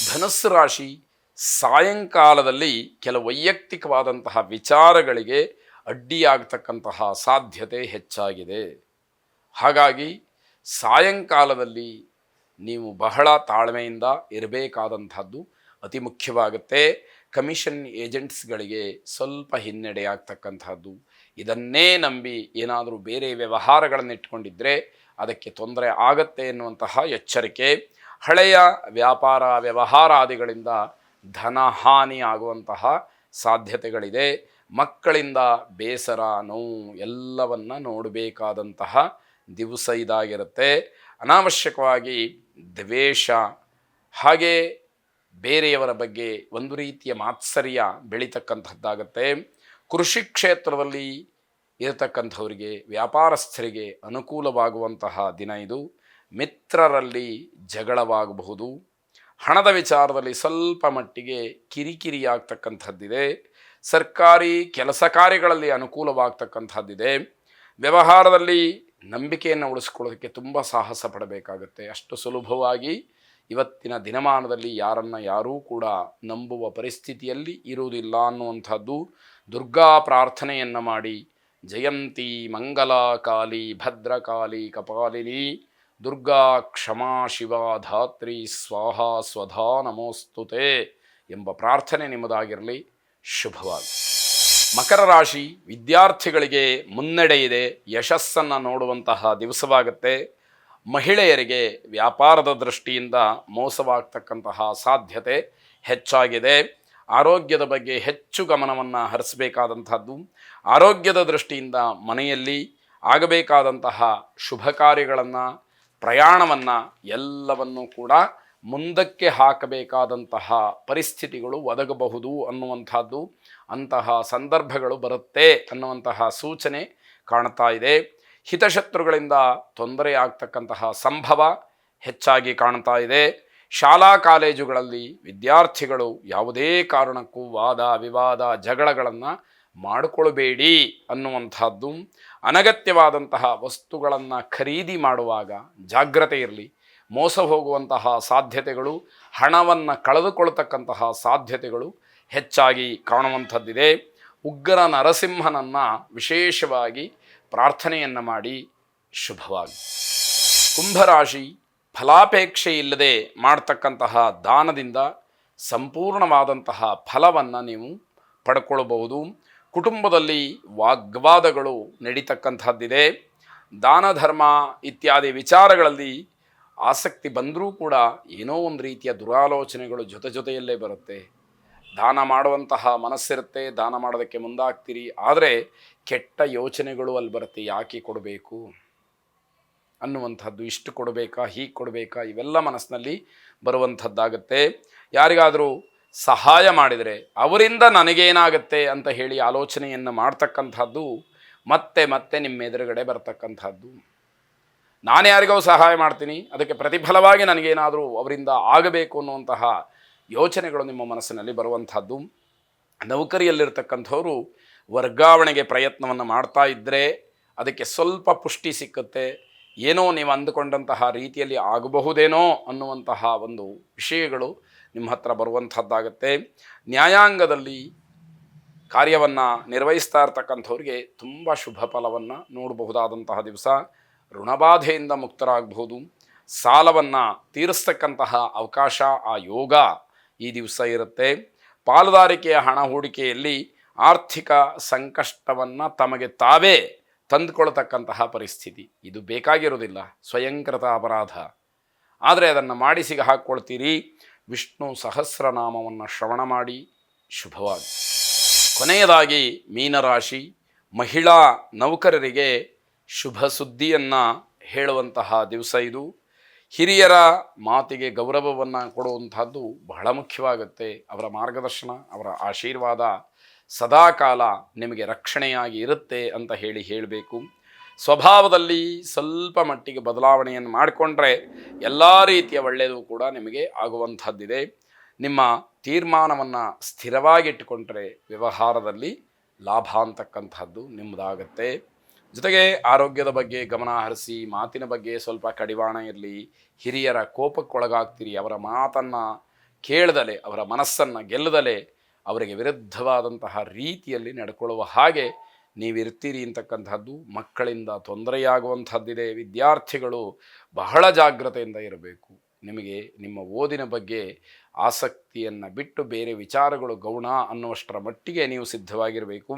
ಧನುಸ್ಸು ರಾಶಿ ಸಾಯಂಕಾಲದಲ್ಲಿ ಕೆಲವು ವೈಯಕ್ತಿಕವಾದಂತಹ ವಿಚಾರಗಳಿಗೆ ಅಡ್ಡಿಯಾಗತಕ್ಕಂತಹ ಸಾಧ್ಯತೆ ಹೆಚ್ಚಾಗಿದೆ. ಹಾಗಾಗಿ ಸಾಯಂಕಾಲದಲ್ಲಿ ನೀವು ಬಹಳ ತಾಳ್ಮೆಯಿಂದ ಇರಬೇಕಾದಂಥದ್ದು ಅತಿ ಮುಖ್ಯವಾಗುತ್ತೆ. ಕಮಿಷನ್ ಏಜೆಂಟ್ಸ್ಗಳಿಗೆ ಸ್ವಲ್ಪ ಹಿನ್ನಡೆಯಾಗ್ತಕ್ಕಂಥದ್ದು, ಇದನ್ನೇ ನಂಬಿ ಏನಾದರೂ ಬೇರೆ ವ್ಯವಹಾರಗಳನ್ನು ಇಟ್ಕೊಂಡಿದ್ದರೆ ಅದಕ್ಕೆ ತೊಂದರೆ ಆಗತ್ತೆ ಎನ್ನುವಂತಹ ಎಚ್ಚರಿಕೆ. ಹಳೆಯ ವ್ಯಾಪಾರ ವ್ಯವಹಾರಾದಿಗಳಿಂದ ಧನಹಾನಿ ಆಗುವಂತಹ ಸಾಧ್ಯತೆಗಳಿದೆ. ಮಕ್ಕಳಿಂದ ಬೇಸರ, ನೋವು ಎಲ್ಲವನ್ನ ನೋಡಬೇಕಾದಂತಹ ದಿವಸ ಇದಾಗಿರುತ್ತೆ. ಅನಾವಶ್ಯಕವಾಗಿ ದ್ವೇಷ, ಹಾಗೆ ಬೇರೆಯವರ ಬಗ್ಗೆ ಒಂದು ರೀತಿಯ ಮಾತ್ಸರ್ಯ ಬೆಳೀತಕ್ಕಂಥದ್ದಾಗತ್ತೆ. ಕೃಷಿ ಕ್ಷೇತ್ರದಲ್ಲಿ ಇರತಕ್ಕಂಥವರಿಗೆ, ವ್ಯಾಪಾರಸ್ಥರಿಗೆ ಅನುಕೂಲವಾಗುವಂತಹ ದಿನ ಇದು. ಮಿತ್ರರಲ್ಲಿ ಜಗಳವಾಗಬಹುದು. ಹಣದ ವಿಚಾರದಲ್ಲಿ ಸ್ವಲ್ಪ ಮಟ್ಟಿಗೆ ಕಿರಿಕಿರಿಯಾಗ್ತಕ್ಕಂಥದ್ದಿದೆ. ಸರ್ಕಾರಿ ಕೆಲಸ ಕಾರ್ಯಗಳಲ್ಲಿ ಅನುಕೂಲವಾಗ್ತಕ್ಕಂಥದ್ದಿದೆ. ವ್ಯವಹಾರದಲ್ಲಿ ನಂಬಿಕೆಯನ್ನು ಉಳಿಸ್ಕೊಳ್ಳೋದಕ್ಕೆ ತುಂಬ ಸಾಹಸ ಪಡಬೇಕಾಗತ್ತೆ. ಅಷ್ಟು ಸುಲಭವಾಗಿ ಇವತ್ತಿನ ದಿನಮಾನದಲ್ಲಿ ಯಾರೂ ಕೂಡ ನಂಬುವ ಪರಿಸ್ಥಿತಿಯಲ್ಲಿ ಇರುವುದಿಲ್ಲ ಅನ್ನುವಂಥದ್ದು. ದುರ್ಗಾ ಪ್ರಾರ್ಥನೆಯನ್ನು ಮಾಡಿ, ಜಯಂತಿ ಮಂಗಲಾ ಕಾಳಿ ಭದ್ರಕಾಳಿ ಕಪಾಲಿನಿ ದುರ್ಗಾ ಕ್ಷಮಾ ಶಿವಾ ಧಾತ್ರಿ ಸ್ವಾಹಾ ಸ್ವಧಾ ನಮೋಸ್ತುತೆ ಎಂಬ ಪ್ರಾರ್ಥನೆ ನಿಮ್ಮದಾಗಿರಲಿ. ಶುಭವಾಗಿ. ಮಕರ ರಾಶಿ ವಿದ್ಯಾರ್ಥಿಗಳಿಗೆ ಮುನ್ನಡೆ ಇದೆ, ಯಶಸ್ಸನ್ನು ನೋಡುವಂತಹ ದಿವಸವಾಗುತ್ತೆ. ಮಹಿಳೆಯರಿಗೆ ವ್ಯಾಪಾರದ ದೃಷ್ಟಿಯಿಂದ ಮೋಸವಾಗ್ತಕ್ಕಂತಹ ಸಾಧ್ಯತೆ ಹೆಚ್ಚಾಗಿದೆ. ಆರೋಗ್ಯದ ಬಗ್ಗೆ ಹೆಚ್ಚು ಗಮನವನ್ನು ಹರಿಸಬೇಕಾದಂಥದ್ದು. ಆರೋಗ್ಯದ ದೃಷ್ಟಿಯಿಂದ ಮನೆಯಲ್ಲಿ ಆಗಬೇಕಾದಂತಹ ಶುಭ ಕಾರ್ಯಗಳನ್ನು, ಪ್ರಯಾಣವನ್ನು ಎಲ್ಲವನ್ನೂ ಕೂಡ ಮುಂದಕ್ಕೆ ಹಾಕಬೇಕಾದಂತಹ ಪರಿಸ್ಥಿತಿಗಳು ಒದಗಬಹುದು ಅನ್ನುವಂಥದ್ದು, ಅಂತಹ ಸಂದರ್ಭಗಳು ಬರುತ್ತೆ ಅನ್ನುವಂತಹ ಸೂಚನೆ ಕಾಣ್ತಾ ಇದೆ. ಹಿತಶತ್ರುಗಳಿಂದ ತೊಂದರೆ ಆಗ್ತಕ್ಕಂತಹ ಸಂಭವ ಹೆಚ್ಚಾಗಿ ಕಾಣ್ತಾ ಇದೆ. ಶಾಲಾ ಕಾಲೇಜುಗಳಲ್ಲಿ ವಿದ್ಯಾರ್ಥಿಗಳು ಯಾವುದೇ ಕಾರಣಕ್ಕೂ ವಾದ ವಿವಾದ ಜಗಳಗಳನ್ನು ಮಾಡಿಕೊಳ್ಬೇಡಿ ಅನ್ನುವಂಥದ್ದು. ಅನಗತ್ಯವಾದಂತಹ ವಸ್ತುಗಳನ್ನು ಖರೀದಿ ಮಾಡುವಾಗ ಜಾಗ್ರತೆ ಇರಲಿ. ಮೋಸ ಹೋಗುವಂತಹ ಸಾಧ್ಯತೆಗಳು, ಹಣವನ್ನು ಕಳೆದುಕೊಳ್ತಕ್ಕಂತಹ ಸಾಧ್ಯತೆಗಳು ಹೆಚ್ಚಾಗಿ ಕಾಣುವಂಥದ್ದಿದೆ. ಉಗ್ರ ನರಸಿಂಹನನ್ನು ವಿಶೇಷವಾಗಿ ಪ್ರಾರ್ಥನೆಯನ್ನು ಮಾಡಿ. ಶುಭವಾಗಿ. ಕುಂಭರಾಶಿ ಫಲಾಪೇಕ್ಷೆ ಇಲ್ಲದೆ ಮಾಡ್ತಕ್ಕಂತಹ ದಾನದಿಂದ ಸಂಪೂರ್ಣವಾದಂತಹ ಫಲವನ್ನು ನೀವು ಪಡ್ಕೊಳ್ಬಹುದು. ಕುಟುಂಬದಲ್ಲಿ ವಾಗ್ವಾದಗಳು ನಡೀತಕ್ಕಂಥದ್ದಿದೆ. ದಾನ ಧರ್ಮ ಇತ್ಯಾದಿ ವಿಚಾರಗಳಲ್ಲಿ ಆಸಕ್ತಿ ಬಂದರೂ ಕೂಡ ಏನೋ ಒಂದು ರೀತಿಯ ದುರಾಲೋಚನೆಗಳು ಜೊತೆಯಲ್ಲೇ ಬರುತ್ತೆ. ದಾನ ಮಾಡುವಂತಹ ಮನಸ್ಸಿರುತ್ತೆ, ದಾನ ಮಾಡೋದಕ್ಕೆ ಮುಂದಾಗ್ತೀರಿ, ಆದರೆ ಕೆಟ್ಟ ಯೋಚನೆಗಳು ಅಲ್ಲಿ ಬರುತ್ತೆ. ಯಾಕೆ ಕೊಡಬೇಕು ಅನ್ನುವಂಥದ್ದು, ಇಷ್ಟು ಕೊಡಬೇಕಾ, ಹೀಗೆ ಕೊಡಬೇಕಾ, ಇವೆಲ್ಲ ಮನಸ್ಸಿನಲ್ಲಿ ಬರುವಂಥದ್ದಾಗತ್ತೆ. ಯಾರಿಗಾದರೂ ಸಹಾಯ ಮಾಡಿದರೆ ಅವರಿಂದ ನನಗೇನಾಗತ್ತೆ ಅಂತ ಹೇಳಿ ಆಲೋಚನೆಯನ್ನು ಮಾಡ್ತಕ್ಕಂಥದ್ದು ಮತ್ತೆ ಮತ್ತೆ ನಿಮ್ಮ ಎದುರುಗಡೆ ಬರ್ತಕ್ಕಂಥದ್ದು. ನಾನು ಯಾರಿಗೋ ಸಹಾಯ ಮಾಡ್ತೀನಿ, ಅದಕ್ಕೆ ಪ್ರತಿಫಲವಾಗಿ ನನಗೇನಾದರೂ ಅವರಿಂದ ಆಗಬೇಕು ಅನ್ನುವಂತಹ ಯೋಚನೆಗಳು ನಿಮ್ಮ ಮನಸ್ಸಿನಲ್ಲಿ ಬರುವಂಥದ್ದು. ನೌಕರಿಯಲ್ಲಿರ್ತಕ್ಕಂಥವರು ವರ್ಗಾವಣೆಗೆ ಪ್ರಯತ್ನವನ್ನು ಮಾಡ್ತಾ ಇದ್ದರೆ ಅದಕ್ಕೆ ಸ್ವಲ್ಪ ಪುಷ್ಟಿ ಸಿಕ್ಕುತ್ತೆ. ಏನೋ ನೀವು ಅಂದುಕೊಂಡಂತಹ ರೀತಿಯಲ್ಲಿ ಆಗಬಹುದೇನೋ ಅನ್ನುವಂತಹ ಒಂದು ವಿಷಯಗಳು ನಿಮ್ಮ ಹತ್ರ ಬರುವಂಥದ್ದಾಗತ್ತೆ. ನ್ಯಾಯಾಂಗದಲ್ಲಿ ಕಾರ್ಯವನ್ನು ನಿರ್ವಹಿಸ್ತಾ ಇರ್ತಕ್ಕಂಥವ್ರಿಗೆ ತುಂಬ ಶುಭ ಫಲವನ್ನು ನೋಡಬಹುದಾದಂತಹ ದಿವಸ. ಋಣಬಾಧೆಯಿಂದ ಮುಕ್ತರಾಗಬಹುದು. ಸಾಲವನ್ನು ತೀರಿಸ್ತಕ್ಕಂತಹ ಅವಕಾಶ, ಆ ಯೋಗ ಈ ದಿವಸ ಇರುತ್ತೆ. ಪಾಲುದಾರಿಕೆಯ ಹಣ ಹೂಡಿಕೆಯಲ್ಲಿ ಆರ್ಥಿಕ ಸಂಕಷ್ಟವನ್ನು ತಮಗೆ ತಾವೇ ತಂದುಕೊಳ್ತಕ್ಕಂತಹ ಪರಿಸ್ಥಿತಿ, ಇದು ಬೇಕಾಗಿರೋದಿಲ್ಲ, ಸ್ವಯಂಕೃತ ಅಪರಾಧ. ಆದರೆ ಅದನ್ನು ಮಾಡಿ ಸಿಗ ಹಾಕ್ಕೊಳ್ತೀರಿ. ವಿಷ್ಣು ಸಹಸ್ರನಾಮವನ್ನು ಶ್ರವಣ ಮಾಡಿ. ಶುಭವಾಗಿ. ಕೊನೆಯದಾಗಿ ಮೀನರಾಶಿ ಮಹಿಳಾ ನೌಕರರಿಗೆ ಶುಭ ಸುದ್ದಿಯನ್ನು ಹೇಳುವಂತಹ ದಿವಸ ಇದು. ಹಿರಿಯರ ಮಾತಿಗೆ ಗೌರವವನ್ನು ಕೊಡುವಂಥದ್ದು ಬಹಳ ಮುಖ್ಯವಾಗುತ್ತೆ. ಅವರ ಮಾರ್ಗದರ್ಶನ, ಅವರ ಆಶೀರ್ವಾದ ಸದಾಕಾಲ ನಿಮಗೆ ರಕ್ಷಣೆಯಾಗಿ ಇರುತ್ತೆ ಅಂತ ಹೇಳಬೇಕು. ಸ್ವಭಾವದಲ್ಲಿ ಸ್ವಲ್ಪ ಮಟ್ಟಿಗೆ ಬದಲಾವಣೆಯನ್ನು ಮಾಡಿಕೊಂಡ್ರೆ ಎಲ್ಲ ರೀತಿಯ ಒಳ್ಳೆಯದು ಕೂಡ ನಿಮಗೆ ಆಗುವಂಥದ್ದಿದೆ. ನಿಮ್ಮ ತೀರ್ಮಾನವನ್ನು ಸ್ಥಿರವಾಗಿಟ್ಟುಕೊಂಡ್ರೆ ವ್ಯವಹಾರದಲ್ಲಿ ಲಾಭ ಅಂತಕ್ಕಂಥದ್ದು ನಿಮ್ಮದಾಗತ್ತೆ. ಜೊತೆಗೆ ಆರೋಗ್ಯದ ಬಗ್ಗೆ ಗಮನ ಹರಿಸಿ, ಮಾತಿನ ಬಗ್ಗೆ ಸ್ವಲ್ಪ ಕಡಿವಾಣ ಇರಲಿ. ಹಿರಿಯರ ಕೋಪಕ್ಕೊಳಗಾಗ್ತೀರಿ, ಅವರ ಮಾತನ್ನು ಕೇಳದಲೆ, ಅವರ ಮನಸ್ಸನ್ನು ಗೆಲ್ಲದಲೆ, ಅವರಿಗೆ ವಿರುದ್ಧವಾದಂತಹ ರೀತಿಯಲ್ಲಿ ನಡ್ಕೊಳ್ಳುವ ಹಾಗೆ ನೀವಿರ್ತೀರಿ ಅಂತಕ್ಕಂಥದ್ದು ಮಕ್ಕಳಿಂದ ತೊಂದರೆಯಾಗುವಂಥದ್ದಿದೆ. ವಿದ್ಯಾರ್ಥಿಗಳು ಬಹಳ ಜಾಗ್ರತೆಯಿಂದ ಇರಬೇಕು. ನಿಮಗೆ ನಿಮ್ಮ ಓದಿನ ಬಗ್ಗೆ ಆಸಕ್ತಿಯನ್ನು ಬಿಟ್ಟು ಬೇರೆ ವಿಚಾರಗಳು ಗೌಣ ಅನ್ನುವಷ್ಟರ ಮಟ್ಟಿಗೆ ನೀವು ಸಿದ್ಧವಾಗಿರಬೇಕು.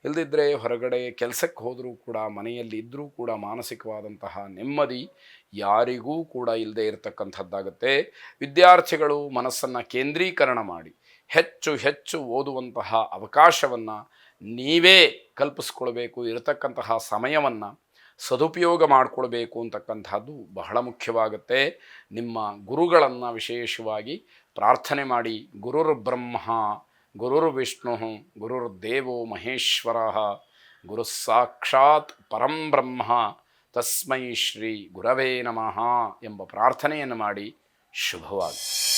ಇಲ್ಲದಿದ್ದರೆ ಹೊರಗಡೆ ಕೆಲಸಕ್ಕೆ ಹೋದರೂ ಕೂಡ, ಮನೆಯಲ್ಲಿ ಇದ್ದರೂ ಕೂಡ ಮಾನಸಿಕವಾದಂತಹ ನೆಮ್ಮದಿ ಯಾರಿಗೂ ಕೂಡ ಇಲ್ಲದೆ ಇರತಕ್ಕಂಥದ್ದಾಗುತ್ತೆ. ವಿದ್ಯಾರ್ಥಿಗಳು ಮನಸ್ಸನ್ನು ಕೇಂದ್ರೀಕರಣ ಮಾಡಿ ಹೆಚ್ಚು ಹೆಚ್ಚು ಓದುವಂತಹ ಅವಕಾಶವನ್ನು ನೀವೇ ಕಲ್ಪಿಸ್ಕೊಳ್ಬೇಕು. ಇರತಕ್ಕಂತಹ ಸಮಯವನ್ನು ಸದುಪಯೋಗ ಮಾಡಿಕೊಳ್ಬೇಕು ಅಂತಕ್ಕಂಥದ್ದು ಬಹಳ ಮುಖ್ಯವಾಗುತ್ತೆ. ನಿಮ್ಮ ಗುರುಗಳನ್ನು ವಿಶೇಷವಾಗಿ ಪ್ರಾರ್ಥನೆ ಮಾಡಿ. ಗುರುರ್ ಬ್ರಹ್ಮ ಗುರುರ್ ವಿಷ್ಣು ಗುರುರ್ದೇವೋ ಮಹೇಶ್ವರ ಗುರು ಸಾಕ್ಷಾತ್ ಪರಂ ಬ್ರಹ್ಮ ತಸ್ಮೈ ಶ್ರೀ ಗುರವೇ ನಮಃ ಎಂಬ ಪ್ರಾರ್ಥನೆಯನ್ನು ಮಾಡಿ. ಶುಭವಾಗಿ.